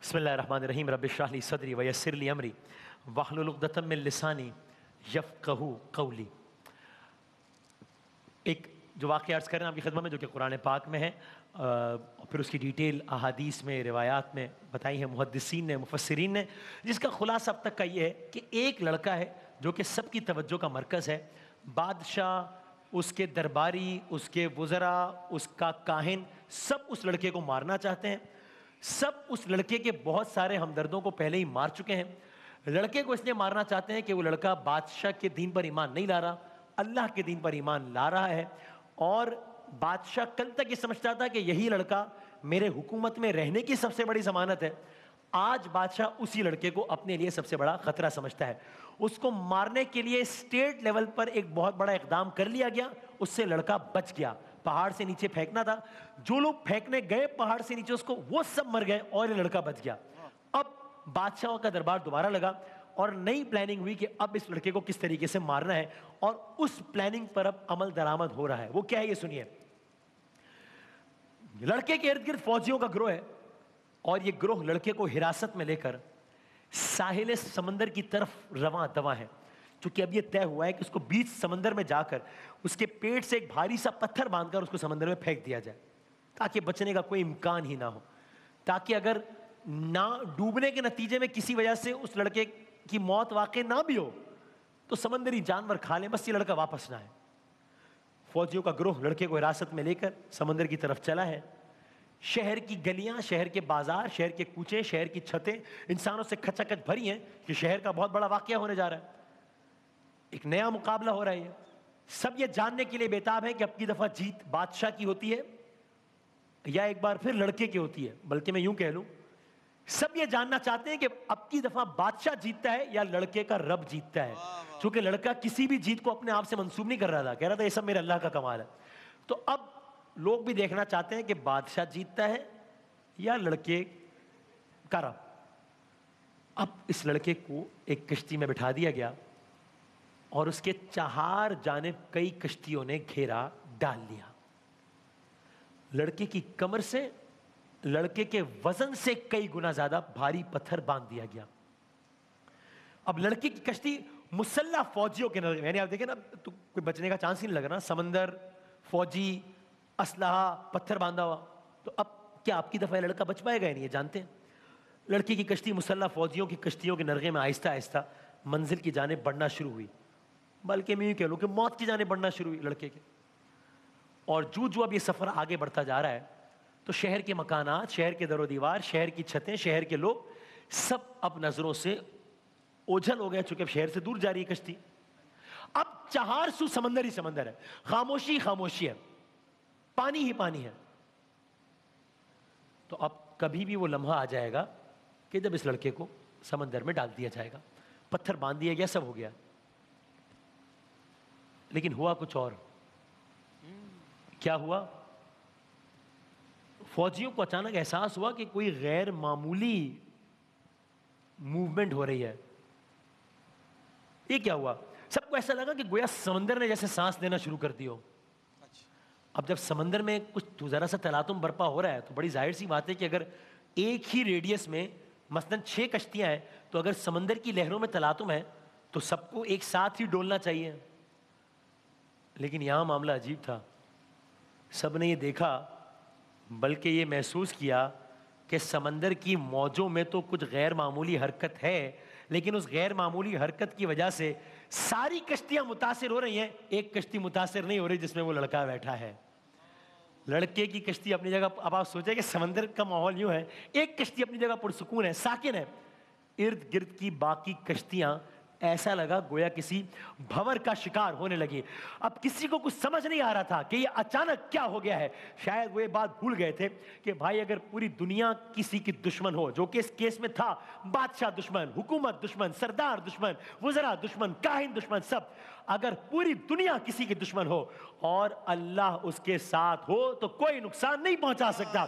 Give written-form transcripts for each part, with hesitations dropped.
بسم اللہ الرحمن الرحیم رب اشرح لی صدری ویسر لی امری واحلل عقدۃ من لسانی یفقہوا قولی۔ ایک جو واقعہ عرض کریں آپ کی خدمت میں، جو کہ قرآن پاک میں ہے، پھر اس کی ڈیٹیل احادیث میں، روایات میں بتائی ہیں محدثین نے، مفسرین نے، جس کا خلاصہ اب تک کا یہ ہے کہ ایک لڑکا ہے جو کہ سب کی توجہ کا مرکز ہے۔ بادشاہ، اس کے درباری، اس کے وزراء، اس کا کاہن، سب اس لڑکے کو مارنا چاہتے ہیں۔ سب اس لڑکے کے بہت سارے ہمدردوں کو پہلے ہی مار چکے ہیں۔ لڑکے کو اس لیے مارنا چاہتے ہیں کہ وہ لڑکا بادشاہ کے دین پر ایمان نہیں لا رہا، اللہ کے دین پر ایمان لا رہا ہے، اور بادشاہ کل تک یہ سمجھتا تھا کہ یہی لڑکا میرے حکومت میں رہنے کی سب سے بڑی ضمانت ہے۔ آج بادشاہ اسی لڑکے کو اپنے لیے سب سے بڑا خطرہ سمجھتا ہے۔ اس کو مارنے کے لیے اسٹیٹ لیول پر ایک بہت بڑا اقدام کر لیا گیا، اس سے لڑکا بچ گیا۔ پہاڑ سے نیچے پھینکنا تھا، جو لوگ پھینکنے گئے پہاڑ سے نیچے اس کو، وہ سب مر گئے اور یہ لڑکا بچ گیا۔ اب بادشاہوں کا دربار دوبارہ لگا اور نئی پلاننگ ہوئی کہ اب اس لڑکے کو کس طریقے سے مارنا ہے، اور اس پلاننگ پر اب عمل درآمد ہو رہا ہے۔ وہ کیا ہے یہ سنیے۔ لڑکے کے ارد گرد فوجیوں کا گروہ ہے، اور یہ گروہ لڑکے کو حراست میں لے کر ساحل سمندر کی طرف رواں دواں ہے، چونکہ اب یہ طے ہوا ہے کہ اس کو بیچ سمندر میں جا کر اس کے پیٹ سے ایک بھاری سا پتھر باندھ کر اس کو سمندر میں پھینک دیا جائے، تاکہ بچنے کا کوئی امکان ہی نہ ہو، تاکہ اگر نہ ڈوبنے کے نتیجے میں کسی وجہ سے اس لڑکے کی موت واقع نہ بھی ہو تو سمندری جانور کھا لیں، بس یہ لڑکا واپس نہ آئے۔ فوجیوں کا گروہ لڑکے کو حراست میں لے کر سمندر کی طرف چلا ہے۔ شہر کی گلیاں، شہر کے بازار، شہر کے کوچے، شہر کی چھتیں انسانوں سے کھچاکھچ بھری ہیں کہ شہر کا بہت بڑا واقعہ ہونے جا رہا ہے، ایک نیا مقابلہ ہو رہا ہے۔ سب یہ جاننے کے لیے بےتاب ہے کہ اب کی دفعہ جیت بادشاہ کی ہوتی ہے یا ایک بار پھر لڑکے کی ہوتی ہے، بلکہ میں یوں کہہ لوں سب یہ جاننا چاہتے ہیں کہ اب کی دفعہ بادشاہ جیتتا ہے یا لڑکے کا رب جیتتا ہے، چونکہ لڑکا کسی بھی جیت کو اپنے آپ سے منسوب نہیں کر رہا تھا، کہہ رہا تھا یہ سب میرے اللہ کا کمال ہے۔ تو اب لوگ بھی دیکھنا چاہتے ہیں کہ بادشاہ جیتتا ہے یا لڑکے کا رب۔ اب اس لڑکے کو ایک کشتی میں بٹھا دیا گیا اور اس کے چہار جانب کئی کشتیوں نے گھیرا ڈال لیا۔ لڑکے کی کمر سے لڑکے کے وزن سے کئی گنا زیادہ بھاری پتھر باندھ دیا گیا۔ اب لڑکے کی کشتی مسلح فوجیوں کے نظر، یعنی آپ دیکھیں نا تو کوئی بچنے کا چانس ہی نہیں لگ رہا، سمندر، فوجی، اسلحہ، پتھر باندھا ہوا، تو اب کیا آپ کی دفعہ لڑکا بچ پائے گا؟ نہیں، یہ جانتے ہیں۔ لڑکی کی کشتی مسلح فوجیوں کی کشتیوں کے نرغے میں آہستہ آہستہ منزل کی جانب بڑھنا شروع ہوئی، بلکہ میں یہ کہہ لوں کہ موت کی جانب بڑھنا شروع ہوئی لڑکے کے۔ اور جو اب یہ سفر آگے بڑھتا جا رہا ہے تو شہر کے مکانات، شہر کے در و دیوار، شہر کی چھتیں، شہر کے لوگ سب اب نظروں سے اوجھل ہو گئے، چونکہ اب شہر سے دور جا رہی ہے کشتی۔ اب چہار سو سمندر ہی سمندر ہے، خاموشی خاموشی ہے، پانی ہی پانی ہے۔ تو اب کبھی بھی وہ لمحہ آ جائے گا کہ جب اس لڑکے کو سمندر میں ڈال دیا جائے گا، پتھر باندھ دیا گیا، سب ہو گیا۔ لیکن ہوا کچھ اور۔ کیا ہوا؟ فوجیوں کو اچانک احساس ہوا کہ کوئی غیر معمولی موومنٹ ہو رہی ہے۔ یہ کیا ہوا؟ سب کو ایسا لگا کہ گویا سمندر نے جیسے سانس لینا شروع کر دی ہو۔ اب جب سمندر میں کچھ ذرا سا تلاطم برپا ہو رہا ہے تو بڑی ظاہر سی بات ہے کہ اگر ایک ہی ریڈیس میں مثلاً 6 کشتیاں ہیں تو اگر سمندر کی لہروں میں تلاطم ہے تو سب کو ایک ساتھ ہی ڈولنا چاہیے۔ لیکن یہاں معاملہ عجیب تھا، سب نے یہ دیکھا بلکہ یہ محسوس کیا کہ سمندر کی موجوں میں تو کچھ غیر معمولی حرکت ہے، لیکن اس غیر معمولی حرکت کی وجہ سے ساری کشتیاں متاثر ہو رہی ہیں، ایک کشتی متاثر نہیں ہو رہی جس میں وہ لڑکا بیٹھا ہے۔ لڑکے کی کشتی اپنی جگہ، اب آپ سوچیں کہ سمندر کا ماحول یوں ہے، ایک کشتی اپنی جگہ پرسکون ہے، ساکن ہے، ارد گرد کی باقی کشتیاں ایسا لگا گویا کسی بھنور کا شکار ہونے لگی۔ اب کسی کو کچھ سمجھ نہیں آ رہا تھا کہ یہ اچانک کیا ہو گیا ہے۔ شاید وہ یہ بات بھول گئے تھے کہ بھائی اگر پوری دنیا کسی کی دشمن ہو، جو کہ اس کیس میں تھا، بادشاہ دشمن، حکومت دشمن، سردار دشمن، وزراء دشمن، کاہن دشمن، سب، اگر پوری دنیا کسی کی دشمن ہو اور اللہ اس کے ساتھ ہو تو کوئی نقصان نہیں پہنچا سکتا۔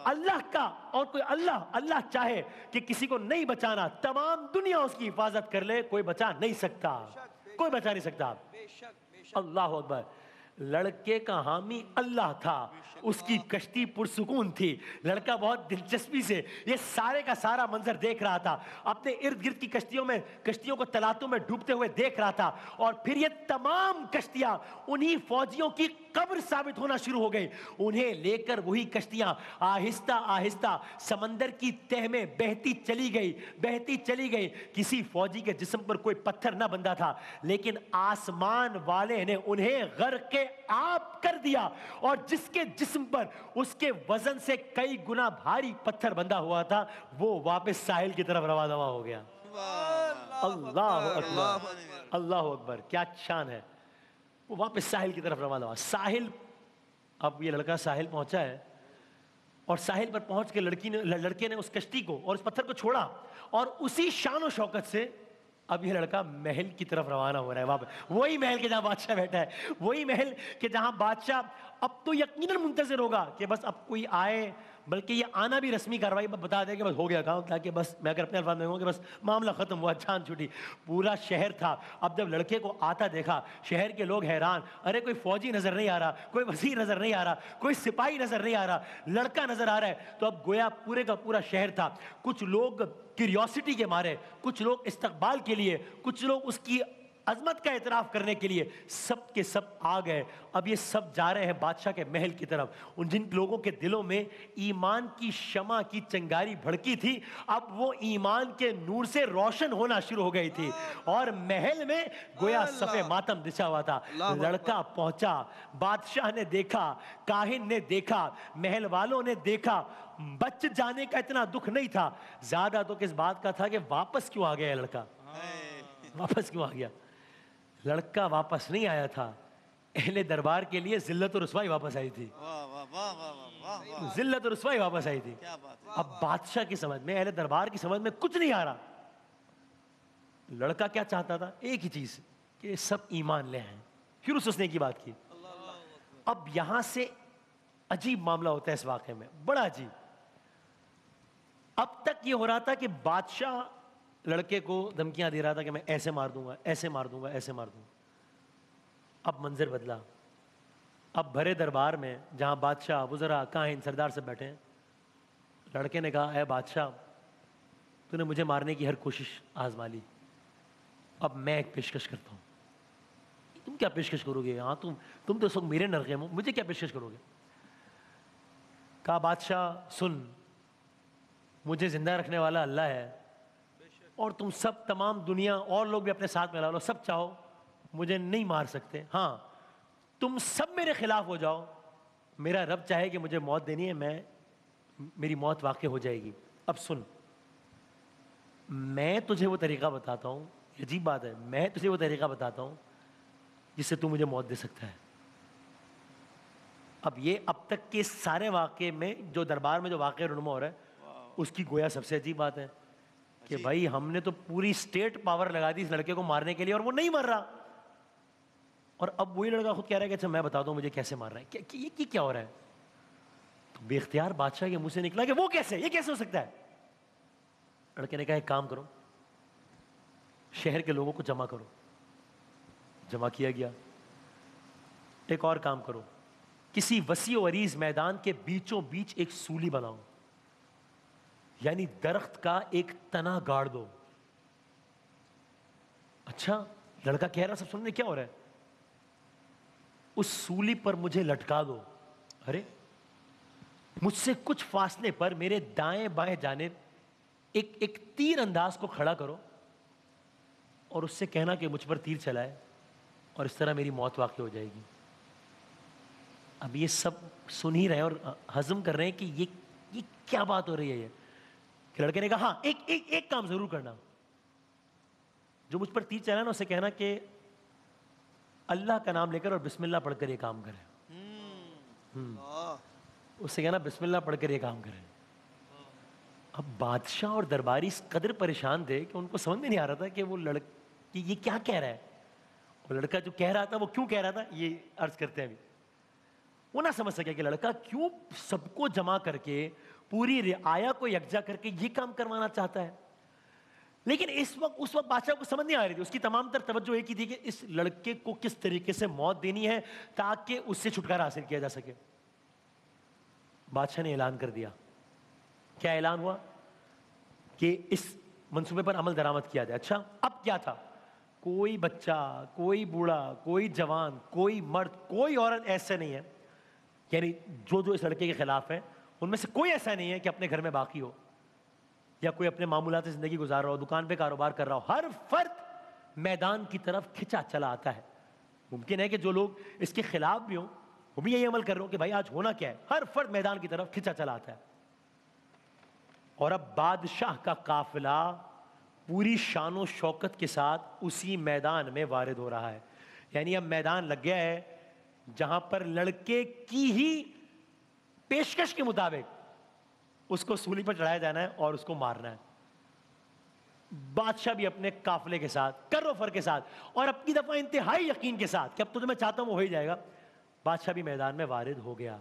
اللہ کا اور کوئی اللہ چاہے کہ کسی کو نہیں بچانا، تمام دنیا اس کی حفاظت کر لے، کوئی بچا نہیں سکتا، کوئی بچا نہیں سکتا۔ اللہ اکبر۔ لڑکے کا حامی اللہ تھا, اس کی کشتی پرسکون تھی. لڑکا بہت دلچسپی سے یہ سارے کا سارا منظر دیکھ رہا تھا, اپنے ارد گرد کی کشتیوں کو تلاتوں میں ڈوبتے ہوئے دیکھ رہا تھا, اور پھر یہ تمام کشتیاں انہی فوجیوں کی قبر ثابت ہونا شروع ہو گئی. انہیں لے کر وہی کشتیاں آہستہ آہستہ سمندر کی تہ میں بہتی چلی گئی. کسی فوجی کے جسم پر کوئی پتھر نہ بندھا تھا, لیکن آسمان والے نے انہیں غرق آب کر دیا, اور جس کے جسم پر اس کے وزن سے کئی گنا بھاری پتھر بندھا ہوا تھا وہ واپس ساحل کی طرف رواں دواں ہو گیا. اللہ اکبر, اللہ اکبر, کیا شان ہے. وہ واپس ساحل کی طرف رواں دواں. ساحل, اب یہ لڑکا ساحل پہنچا ہے, اور ساحل پر پہنچ کے لڑکے نے اس کشتی کو اور اس پتھر کو چھوڑا, اور اسی شان و شوکت سے اب یہ لڑکا محل کی طرف روانہ ہو رہا ہے. واپس وہی محل کے جہاں بادشاہ بیٹھا ہے, وہی محل کہ جہاں بادشاہ اب تو یقیناً منتظر ہوگا کہ بس اب کوئی آئے, بلکہ یہ آنا بھی رسمی کاروائی بتا دے کہ بس ہو گیا کام, تاکہ بس میں اگر اپنے الفاظ میں ہوں کہ بس معاملہ ختم ہوا, جان چھوٹی. پورا شہر تھا. اب جب لڑکے کو آتا دیکھا, شہر کے لوگ حیران, ارے کوئی فوجی نظر نہیں آ رہا, کوئی وزیر نظر نہیں آ رہا, کوئی سپاہی نظر نہیں آ رہا, لڑکا نظر آ رہا ہے. تو اب گویا پورے کا پورا شہر تھا. کچھ لوگ کیوریوسٹی کے مارے, کچھ لوگ استقبال کے لیے, کچھ لوگ اس کی عظمت کا اعتراف کرنے کے لیے, سب کے سب آ گئے. اب یہ سب جا رہے ہیں بادشاہ کے محل کی طرف. ان جن لوگوں کے دلوں میں ایمان کی شمع کی چنگاری بھڑکی تھی, اب وہ ایمان کے نور سے روشن ہونا شروع ہو گئی تھی, اور محل میں گویا صفے ماتم بچھا ہوا تھا. لڑکا پہنچا, بادشاہ نے دیکھا, کاہن نے دیکھا, محل والوں نے دیکھا. بچ جانے کا اتنا دکھ نہیں تھا, زیادہ تو کس بات کا تھا کہ واپس کیوں آ گیا لڑکا, واپس کیوں آ گیا. لڑکا واپس نہیں آیا تھا, اہل دربار کے لیے ذلت و رسوائی واپس آئی تھی. ذلت و رسوائی واپس آئی تھی. اب بادشاہ کی سمجھ میں, اہل دربار کی سمجھ میں کچھ نہیں آ رہا. لڑکا کیا چاہتا تھا؟ ایک ہی چیز, کہ سب ایمان لے آئیں. پھر اس نے کی بات کی. اب یہاں سے عجیب معاملہ ہوتا ہے اس واقعے میں, بڑا عجیب. اب تک یہ ہو رہا تھا کہ بادشاہ لڑکے کو دھمکیاں دے رہا تھا کہ میں ایسے مار دوں گا, ایسے مار دوں گا, ایسے مار دوں گا. اب منظر بدلا. اب بھرے دربار میں جہاں بادشاہ, وزراء, کاہن, سردار سے بیٹھے ہیں, لڑکے نے کہا, اے بادشاہ, تو نے مجھے مارنے کی ہر کوشش آزما لی, اب میں ایک پیشکش کرتا ہوں. تم کیا پیشکش کرو گے؟ ہاں تم تو سب میرے نرغے میں, مجھے کیا پیشکش کرو گے؟ کہا, بادشاہ سن, مجھے زندہ رکھنے والا اللہ ہے, اور تم سب تمام دنیا اور لوگ بھی اپنے ساتھ ملا لو, سب چاہو مجھے نہیں مار سکتے. ہاں تم سب میرے خلاف ہو جاؤ, میرا رب چاہے کہ مجھے موت دینی ہے, میری موت واقع ہو جائے گی. اب سن, میں تجھے وہ طریقہ بتاتا ہوں, عجیب بات ہے, میں تجھے وہ طریقہ بتاتا ہوں جس سے تو مجھے موت دے سکتا ہے. اب یہ اب تک کے سارے واقعے میں جو دربار میں جو واقعہ رونما ہو رہا ہے, اس کی گویا سب سے عجیب بات ہے کہ بھائی ہم نے تو پوری اسٹیٹ پاور لگا دی اس لڑکے کو مارنے کے لیے, اور وہ نہیں مر رہا. اور اب وہی لڑکا خود کہہ رہا ہے کہ اچھا میں بتاتا ہوں مجھے کیسے مار رہا ہے. یہ کیا ہو رہا ہے؟ تو بے اختیار بادشاہ کے منہ سے نکلا کہ وہ کیسے, یہ کیسے ہو سکتا ہے؟ لڑکے نے کہا, ایک کام کرو, شہر کے لوگوں کو جمع کرو. جمع کیا گیا. ایک اور کام کرو, کسی وسیع و عریض میدان کے بیچوں بیچ ایک سولی بناؤ, یعنی درخت کا ایک تنا گاڑ دو. اچھا, لڑکا کہہ رہا, سب سننے کیا ہو رہا ہے؟ اس سولی پر مجھے لٹکا دو. ارے, مجھ سے کچھ فاصلے پر میرے دائیں بائیں جانب ایک تیر انداز کو کھڑا کرو, اور اس سے کہنا کہ مجھ پر تیر چلائے, اور اس طرح میری موت واقع ہو جائے گی. اب یہ سب سن ہی رہے ہیں اور ہضم کر رہے ہیں کہ یہ کیا بات ہو رہی ہے. یہ کہ لڑکے نے کہا, ہاں ایک کام ضرور کرنا, جو مجھ پر تیر چلا نا اسے کہنا کہ اللہ کا نام لے کر اور بسم اللہ پڑھ کر یہ کام کرے. اسے کہنا بسم اللہ پڑھ کر یہ کام کرے. اب بادشاہ اور درباری اس قدر پریشان تھے کہ ان کو سمجھ میں نہیں آ رہا تھا کہ وہ لڑکی یہ کیا کہہ رہا ہے. وہ لڑکا جو کہہ رہا تھا وہ کیوں کہہ رہا تھا, یہ عرض کرتے ہیں. ابھی وہ نہ سمجھ سکے کہ لڑکا کیوں سب کو جمع کر کے پوری رعایا کو یکجا کر کے یہ کام کروانا چاہتا ہے. لیکن اس وقت بادشاہ کو سمجھ نہیں آ رہی تھی. اس کی تمام تر توجہ ایک ہی تھی کہ اس لڑکے کو کس طریقے سے موت دینی ہے تاکہ اس سے چھٹکارا حاصل کیا جا سکے. بادشاہ نے اعلان کر دیا. کیا اعلان ہوا؟ کہ اس منصوبے پر عمل درآمد کیا جائے. اچھا اب کیا تھا؟ کوئی بچہ، کوئی بوڑھا، کوئی جوان، کوئی مرد، کوئی عورت ایسا نہیں ہے، یعنی جو اس لڑکے کے خلاف ہیں ان میں سے کوئی ایسا نہیں ہے کہ اپنے گھر میں باقی ہو یا کوئی اپنے معمولات زندگی گزار رہا ہو، دکان پہ کاروبار کر رہا ہو. ہر فرد میدان کی طرف کھنچا چلا آتا ہے. ممکن ہے کہ جو لوگ اس کے خلاف بھی ہوں وہ بھی یہی عمل کر رہے ہوں کہ بھائی آج ہونا کیا ہے. ہر فرد میدان کی طرف کھنچا چلا آتا ہے. اور اب بادشاہ کا قافلہ پوری شان و شوکت کے ساتھ اسی میدان میں وارد ہو رہا ہے. یعنی اب میدان لگ گیا ہے جہاں پر لڑکے کی ہی پیشکش کے مطابق اس کو سولی پر چڑھایا جانا ہے اور اس کو مارنا ہے. بادشاہ بھی اپنے قافلے کے ساتھ، کر و فر کے ساتھ، اور اپنی دفعہ انتہائی یقین کے ساتھ کہ اب تو جو میں چاہتا ہوں وہ ہو ہی جائے گا، بادشاہ بھی میدان میں وارد ہو گیا.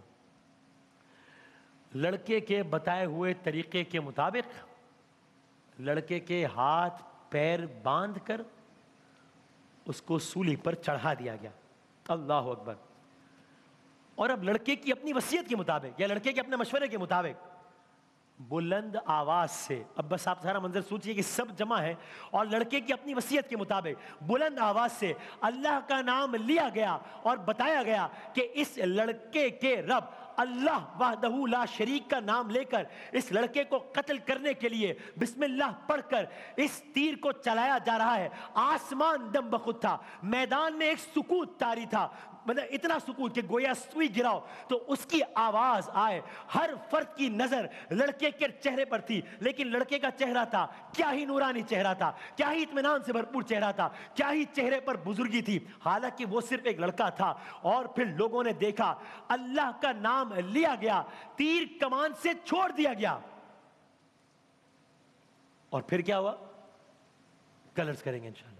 لڑکے کے بتائے ہوئے طریقے کے مطابق لڑکے کے ہاتھ پیر باندھ کر اس کو سولی پر چڑھا دیا گیا. اللہ اکبر. اور اب لڑکے کی اپنی وصیت کے مطابق یا لڑکے کے اپنے مشورے کے مطابق بلند آواز سے، اب بس آپ سارا منظر سوچئے کہ سب جمع ہے اور لڑکے کی اپنی وصیت کے مطابق بلند آواز سے اللہ کا نام لیا گیا اور بتایا گیا کہ اس لڑکے کے رب اللہ وحدہ لا شریک کا نام لے کر اس لڑکے کو قتل کرنے کے لیے بسم اللہ پڑھ کر اس تیر کو چلایا جا رہا ہے. آسمان دم بخود تھا، میدان میں ایک سکوت طاری تھا، مطلب اتنا سکوت کہ گویا سوئی گراؤ تو اس کی آواز آئے. ہر فرد کی نظر لڑکے کے چہرے پر تھی، لیکن لڑکے کا چہرہ تھا کیا ہی نورانی چہرہ تھا، کیا ہی اطمینان سے بھرپور چہرہ تھا، کیا ہی چہرے پر بزرگی تھی. حالانکہ وہ صرف ایک لڑکا تھا. اور پھر لوگوں نے دیکھا اللہ کا نام لیا گیا، تیر کمان سے چھوڑ دیا گیا. اور پھر کیا ہوا؟ کلرز کریں گے انشاءاللہ.